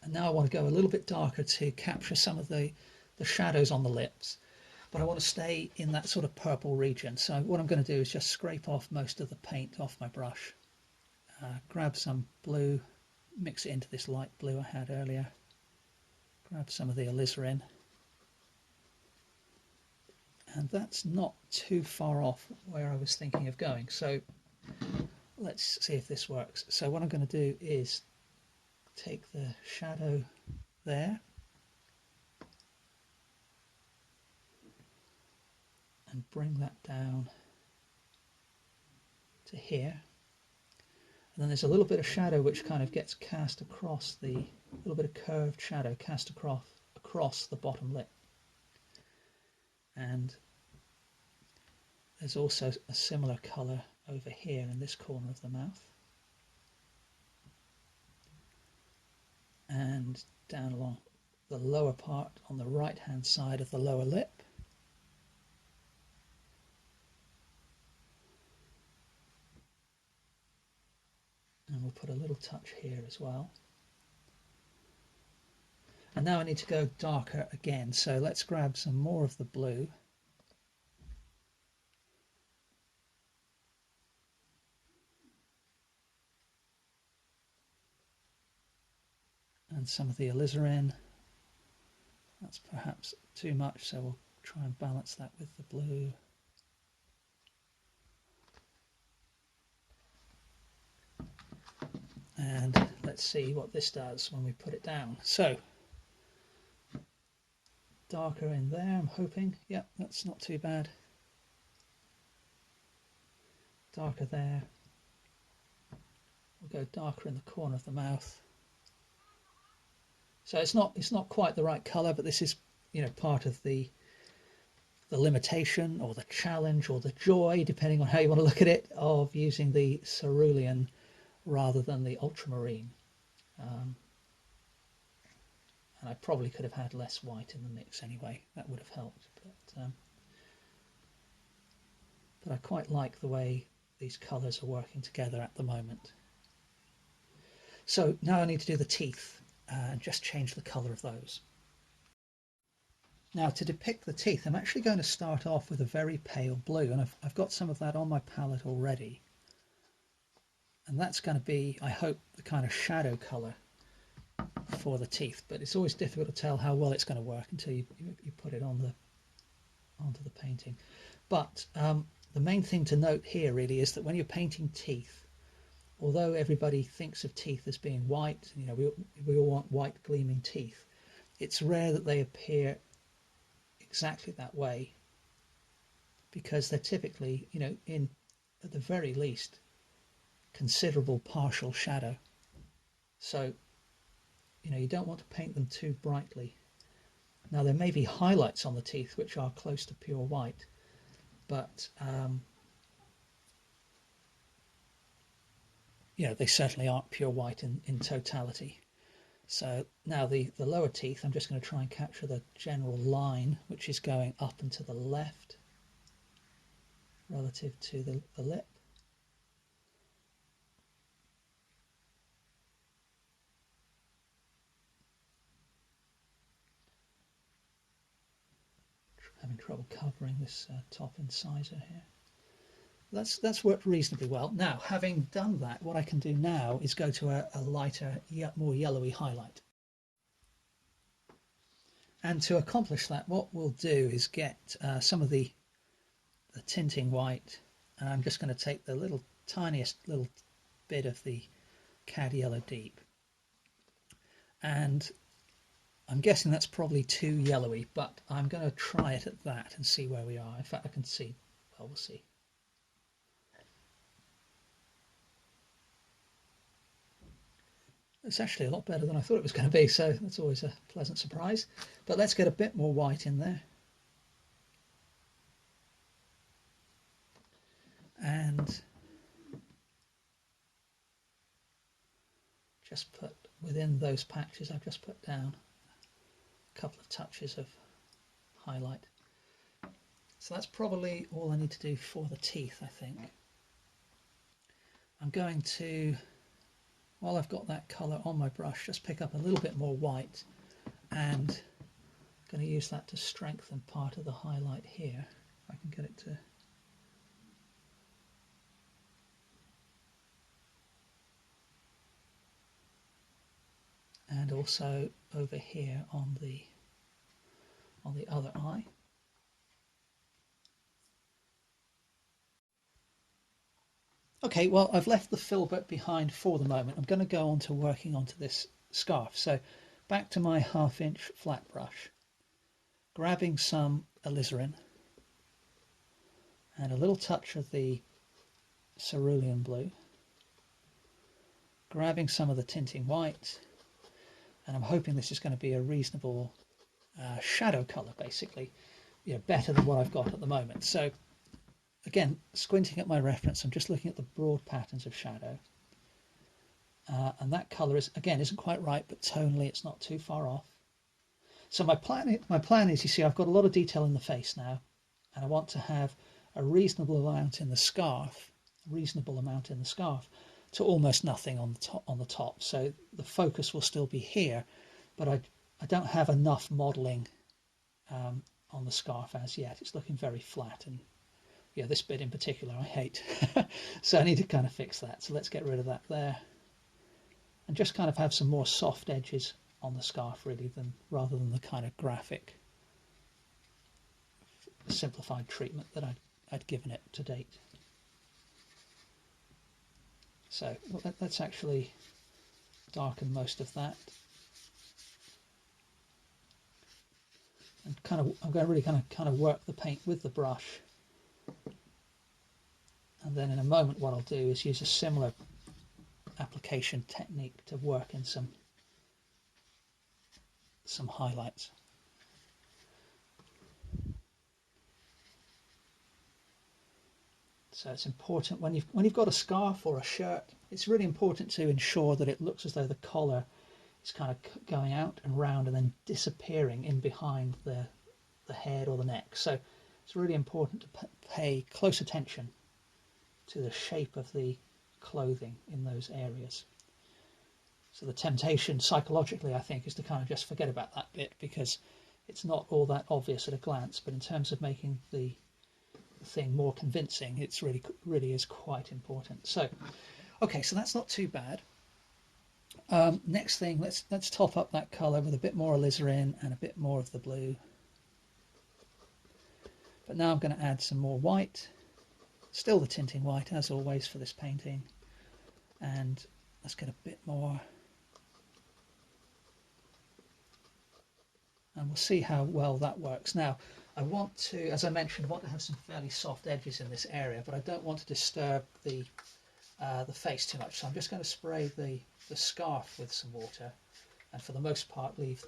And now I want to go a little bit darker to capture some of the shadows on the lips, but I want to stay in that sort of purple region. So what I'm going to do is just scrape off most of the paint off my brush, grab some blue, mix it into this light blue I had earlier, grab some of the alizarin, and that's not too far off where I was thinking of going. So let's see if this works. So what I'm going to do is take the shadow there and bring that down to here. And then there's a little bit of shadow which kind of gets cast across, the little bit of curved shadow cast across the bottom lip. And there's also a similar colour over here in this corner of the mouth. And down along the lower part on the right hand side of the lower lip. And we'll put a little touch here as well. And now I need to go darker again, so let's grab some more of the blue. And some of the alizarin. That's perhaps too much, so we'll try and balance that with the blue. And let's see what this does when we put it down. So darker in there, I'm hoping. Yep, that's not too bad. Darker there. We'll go darker in the corner of the mouth. So it's not quite the right colour, but this is, you know, part of the limitation or the challenge or the joy, depending on how you want to look at it, of using the cerulean rather than the ultramarine. And I probably could have had less white in the mix anyway. That would have helped. But I quite like the way these colours are working together at the moment. So now I need to do the teeth and just change the colour of those. Now to depict the teeth, I'm actually going to start off with a very pale blue, and I've got some of that on my palette already. And that's going to be, I hope, the kind of shadow colour for the teeth, but it's always difficult to tell how well it's going to work until you put it on onto the painting. But the main thing to note here really is that when you're painting teeth, although everybody thinks of teeth as being white, you know, we all want white gleaming teeth, it's rare that they appear exactly that way, because they're typically, you know, in at the very least considerable partial shadow. So, you know, you don't want to paint them too brightly. Now there may be highlights on the teeth which are close to pure white, but you know, they certainly aren't pure white in totality. So now the lower teeth, I'm just going to try and capture the general line which is going up and to the left relative to the lip. Having trouble covering this top incisor here. That's worked reasonably well. Now, having done that, what I can do now is go to a lighter, more yellowy highlight. And to accomplish that, what we'll do is get some of the tinting white, and I'm just going to take the tiniest little bit of the Cad Yellow Deep. And I'm guessing that's probably too yellowy, but I'm going to try it at that and see where we are. In fact, I can see, well, we'll see. It's actually a lot better than I thought it was going to be, so that's always a pleasant surprise. But let's get a bit more white in there. And just put within those patches, I've just put down a couple of touches of highlight. So that's probably all I need to do for the teeth, I think. I'm going to while I've got that colour on my brush, just pick up a little bit more white, and I'm going to use that to strengthen part of the highlight here. If I can get it to... and also over here on the other eye. Okay, well, I've left the filbert behind for the moment. I'm going to go on to working onto this scarf. So back to my 1/2 inch flat brush, grabbing some alizarin and a little touch of the cerulean blue, grabbing some of the tinting white, and I'm hoping this is going to be a reasonable shadow colour, basically, better than what I've got at the moment. So again, squinting at my reference, I'm just looking at the broad patterns of shadow. And that colour isn't quite right, but tonally it's not too far off. So my plan is, you see, I've got a lot of detail in the face now, and I want to have a reasonable amount in the scarf, to almost nothing on the top. So the focus will still be here, but I don't have enough modelling on the scarf as yet. It's looking very flat, and yeah, this bit in particular I hate. So I need to kind of fix that. So let's get rid of that there, and just kind of have some more soft edges on the scarf, really, rather than the kind of graphic, simplified treatment that I'd given it to date. So let's actually darken most of that, and I'm going to really kind of work the paint with the brush. And then in a moment, what I'll do is use a similar application technique to work in some highlights. So it's important when you've got a scarf or a shirt, it's really important to ensure that it looks as though the collar is kind of going out and round and then disappearing in behind the head or the neck. So it's really important to pay close attention to the shape of the clothing in those areas. So the temptation psychologically, I think, is to kind of just forget about that bit, because it's not all that obvious at a glance, but in terms of making the thing more convincing, it's really is quite important. So okay, so that's not too bad. Next thing, let's top up that color with a bit more alizarin and a bit more of the blue. But now I'm going to add some more white, still the tinting white as always for this painting, and let's get a bit more, and we'll see how well that works. Now I want to, as I mentioned, have some fairly soft edges in this area, but I don't want to disturb the face too much. So I'm just going to spray the scarf with some water, and for the most part leave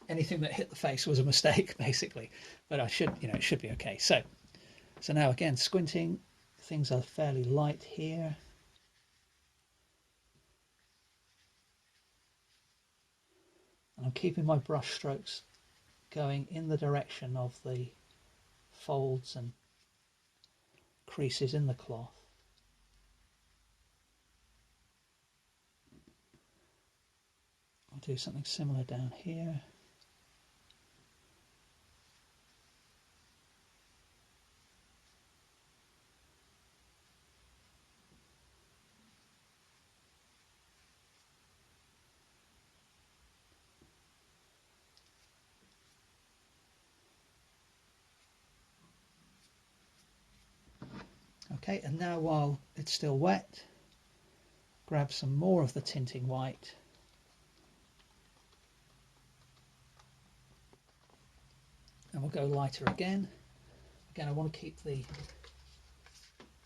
anything that hit the face was a mistake, basically. But it should be okay. So now again, squinting, things are fairly light here. And I'm keeping my brush strokes going in the direction of the folds and creases in the cloth. I'll do something similar down here. Okay, and now while it's still wet, grab some more of the tinting white, and we'll go lighter again. Again, I want to keep the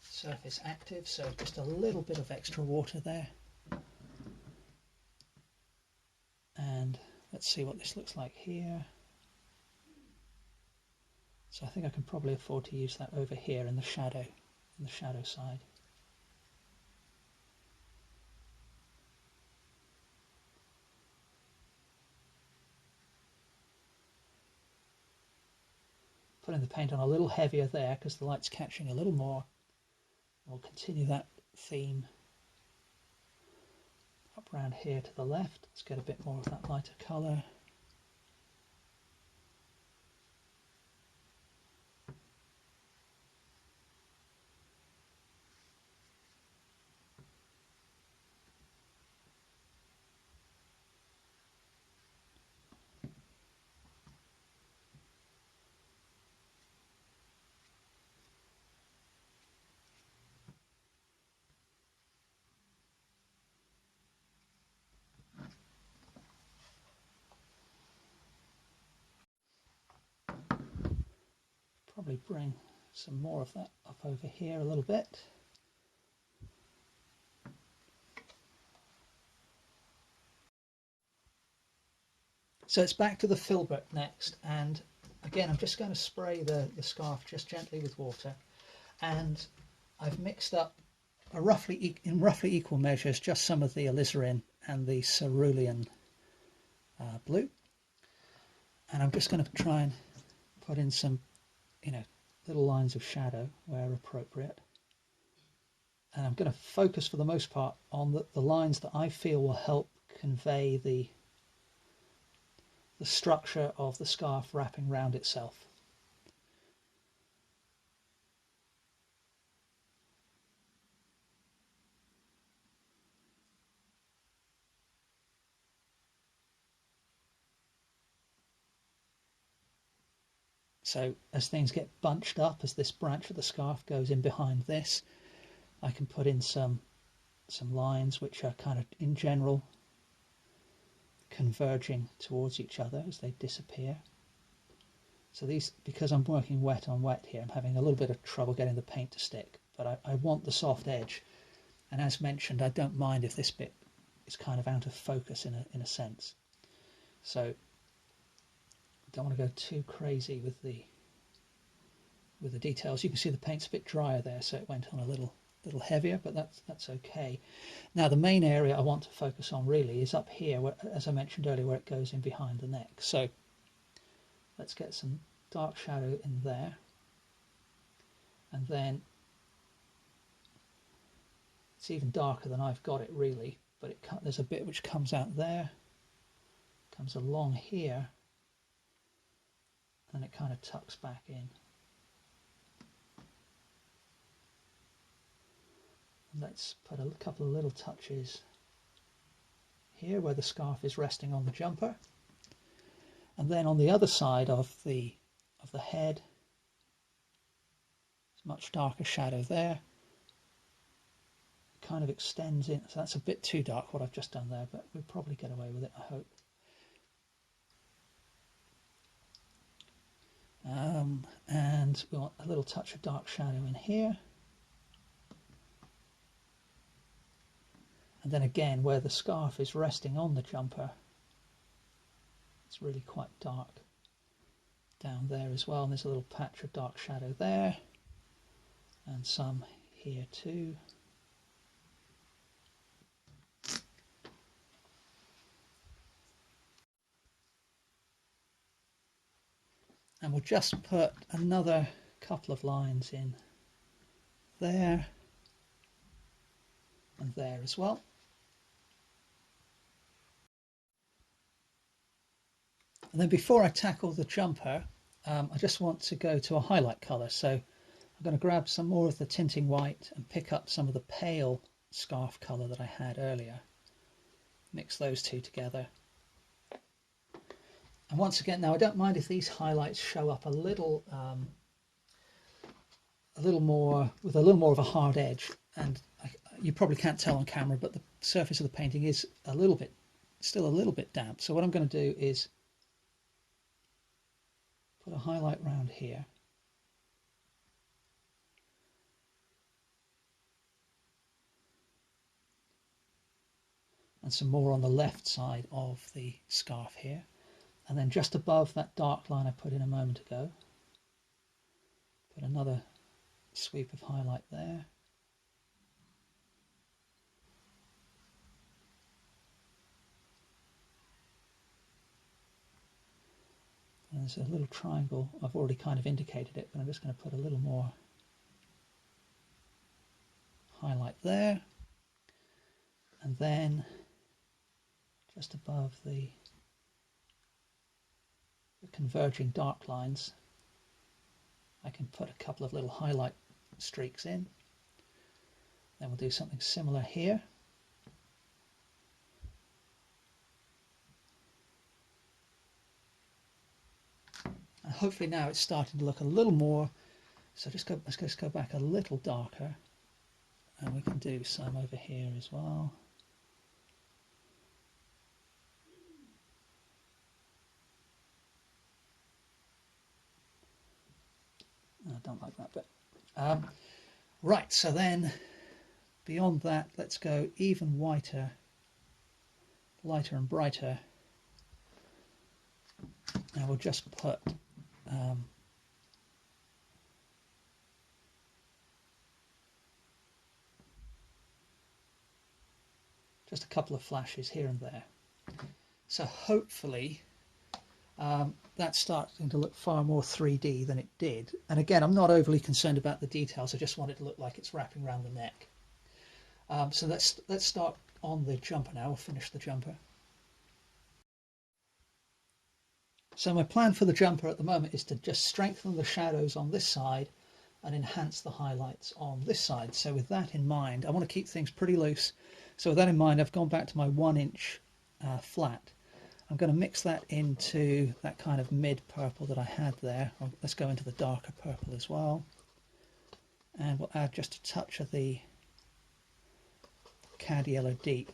surface active, so just a little bit of extra water there. And let's see what this looks like here. So I think I can probably afford to use that over here in the shadow side. Putting the paint on a little heavier there because the light's catching a little more. We'll continue that theme up around here to the left. Let's get a bit more of that lighter colour. Probably bring some more of that up over here a little bit. So it's back to the filbert next, and again I'm just going to spray the scarf just gently with water, and I've mixed up in roughly equal measures just some of the alizarin and the cerulean blue, and I'm just going to try and put in some little lines of shadow where appropriate, and I'm going to focus for the most part on the lines that I feel will help convey the structure of the scarf wrapping round itself. So as things get bunched up, as this branch of the scarf goes in behind this, I can put in some lines which are kind of in general converging towards each other as they disappear. So these, because I'm working wet on wet here, I'm having a little bit of trouble getting the paint to stick, but I want the soft edge, and as mentioned, I don't mind if this bit is kind of out of focus in a sense. So don't want to go too crazy with the details. You can see the paint's a bit drier there, so it went on a little heavier, but that's okay. Now the main area I want to focus on really is up here, where, as I mentioned earlier, where it goes in behind the neck. So let's get some dark shadow in there, and then it's even darker than I've got it really, but there's a bit which comes out there, comes along here, and it kind of tucks back in. And let's put a couple of little touches here where the scarf is resting on the jumper, and then on the other side of the head, it's much darker shadow there. It kind of extends in, so that's a bit too dark what I've just done there, but we'll probably get away with it, I hope. And we want a little touch of dark shadow in here. And then again, where the scarf is resting on the jumper, it's really quite dark down there as well. And there's a little patch of dark shadow there, and some here too. And we'll just put another couple of lines in there and there as well. And then before I tackle the jumper, I just want to go to a highlight colour. So I'm going to grab some more of the tinting white and pick up some of the pale scarf colour that I had earlier. Mix those two together. And once again, now I don't mind if these highlights show up a little more, with a little more of a hard edge. And you probably can't tell on camera, but the surface of the painting is still a little bit damp. So what I'm going to do is put a highlight round here. And some more on the left side of the scarf here. And then just above that dark line I put in a moment ago, put another sweep of highlight there. And there's a little triangle. I've already kind of indicated it, but I'm just going to put a little more highlight there. And then just above the converging dark lines, I can put a couple of little highlight streaks in. Then we'll do something similar here. And hopefully now it's starting to look a little more, so let's just go back a little darker, and we can do some over here as well. I don't like that bit. Right, so then beyond that, let's go even whiter, lighter and brighter. Now we'll just put just a couple of flashes here and there. So hopefully that's starting to look far more 3D than it did. And again, I'm not overly concerned about the details. I just want it to look like it's wrapping around the neck. So let's start on the jumper now. We'll finish the jumper. So my plan for the jumper at the moment is to just strengthen the shadows on this side and enhance the highlights on this side. So with that in mind, I want to keep things pretty loose. So with that in mind, I've gone back to my 1-inch flat. I'm going to mix that into that kind of mid purple that I had there. Let's go into the darker purple as well. And we'll add just a touch of the Cad Yellow Deep.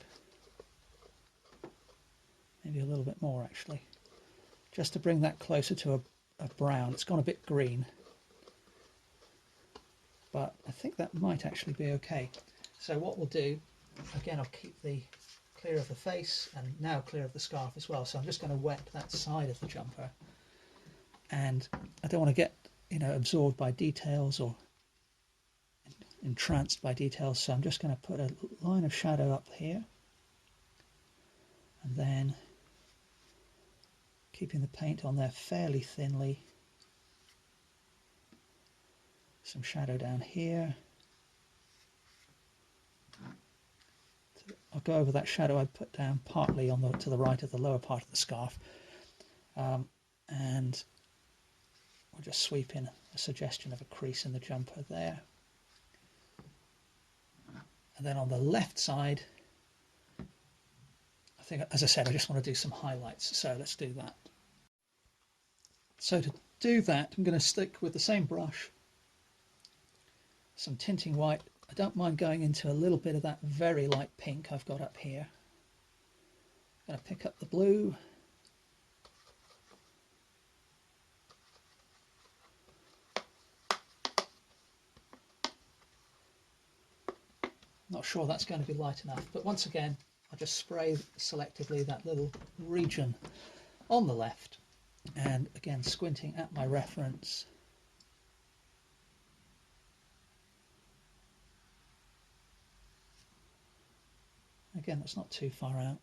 Maybe a little bit more actually. Just to bring that closer to a brown. It's gone a bit green, but I think that might actually be okay. So what we'll do, again, I'll keep the clear of the face and now clear of the scarf as well. So I'm just going to wet that side of the jumper, and I don't want to get absorbed by details or entranced by details. So I'm just going to put a line of shadow up here, and then keeping the paint on there fairly thinly. Some shadow down here. I'll go over that shadow I put down partly on to the right of the lower part of the scarf, and we'll just sweep in a suggestion of a crease in the jumper there. And then on the left side, I think, as I said, I just want to do some highlights, so let's do that. So to do that, I'm going to stick with the same brush, some tinting white. I don't mind going into a little bit of that very light pink I've got up here. I'm going to pick up the blue. Not sure that's going to be light enough, but once again, I'll just spray selectively that little region on the left. And again, squinting at my reference. Again, that's not too far out.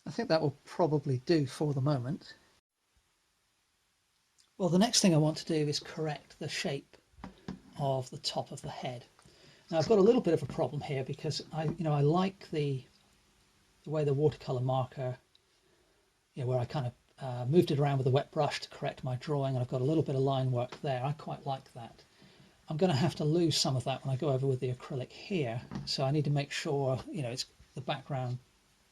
I think that will probably do for the moment. Well, the next thing I want to do is correct the shape of the top of the head. Now I've got a little bit of a problem here because I like the way the watercolor marker, where I kind of moved it around with a wet brush to correct my drawing, and I've got a little bit of line work there. I quite like that. I'm going to have to lose some of that when I go over with the acrylic here, so I need to make sure it's the background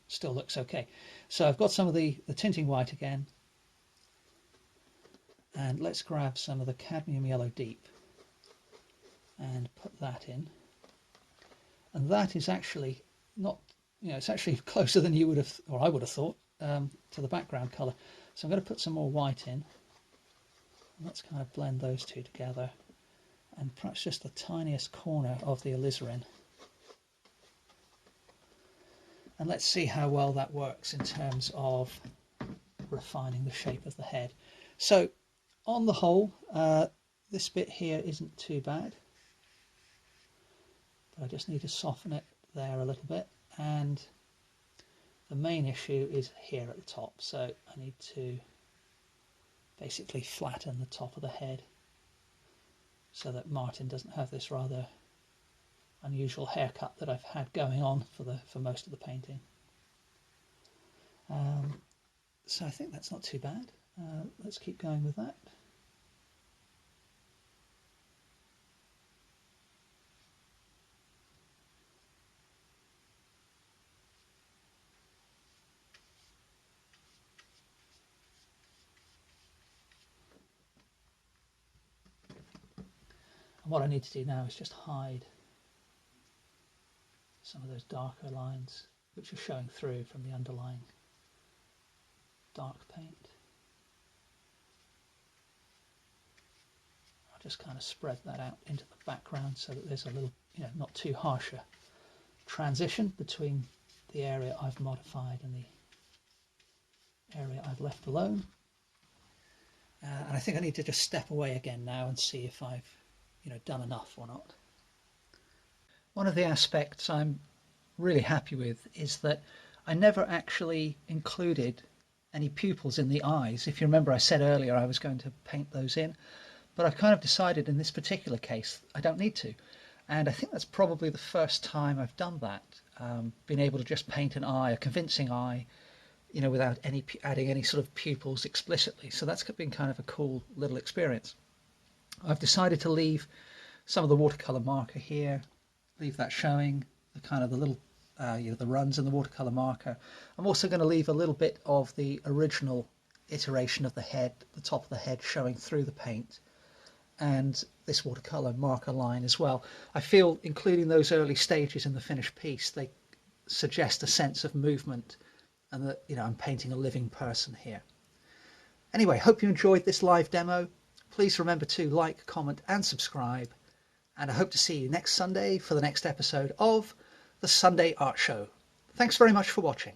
still looks okay. So I've got some of the tinting white again, and let's grab some of the cadmium yellow deep and put that in. And that is actually not, it's actually closer than you would have, or I would have thought, to the background colour. So I'm going to put some more white in. Let's kind of blend those two together, and perhaps just the tiniest corner of the alizarin. And let's see how well that works in terms of refining the shape of the head. So on the whole, This bit here isn't too bad, but I just need to soften it there a little bit, and the main issue is here at the top, so I need to basically flatten the top of the head so that Martin doesn't have this rather unusual haircut that I've had going on for most of the painting. So I think that's not too bad. Let's keep going with that. And what I need to do now is just hide some of those darker lines which are showing through from the underlying dark paint. I'll just kind of spread that out into the background so that there's a little, not too harsh a transition between the area I've modified and the area I've left alone. And I think I need to just step away again now and see if I've done enough or not. One of the aspects I'm really happy with is that I never actually included any pupils in the eyes. If you remember, I said earlier I was going to paint those in, but I've kind of decided in this particular case I don't need to. And I think that's probably the first time I've done that, being able to just paint an eye, a convincing eye, without adding any sort of pupils explicitly. So that's been kind of a cool little experience. I've decided to leave some of the watercolor marker here, leave that showing, the little, the runs in the watercolor marker. I'm also going to leave a little bit of the original iteration of the head, the top of the head showing through the paint, and this watercolor marker line as well. I feel including those early stages in the finished piece, they suggest a sense of movement and that, I'm painting a living person here. Anyway, hope you enjoyed this live demo. Please remember to like, comment and subscribe, and I hope to see you next Sunday for the next episode of the Sunday Art Show. Thanks very much for watching.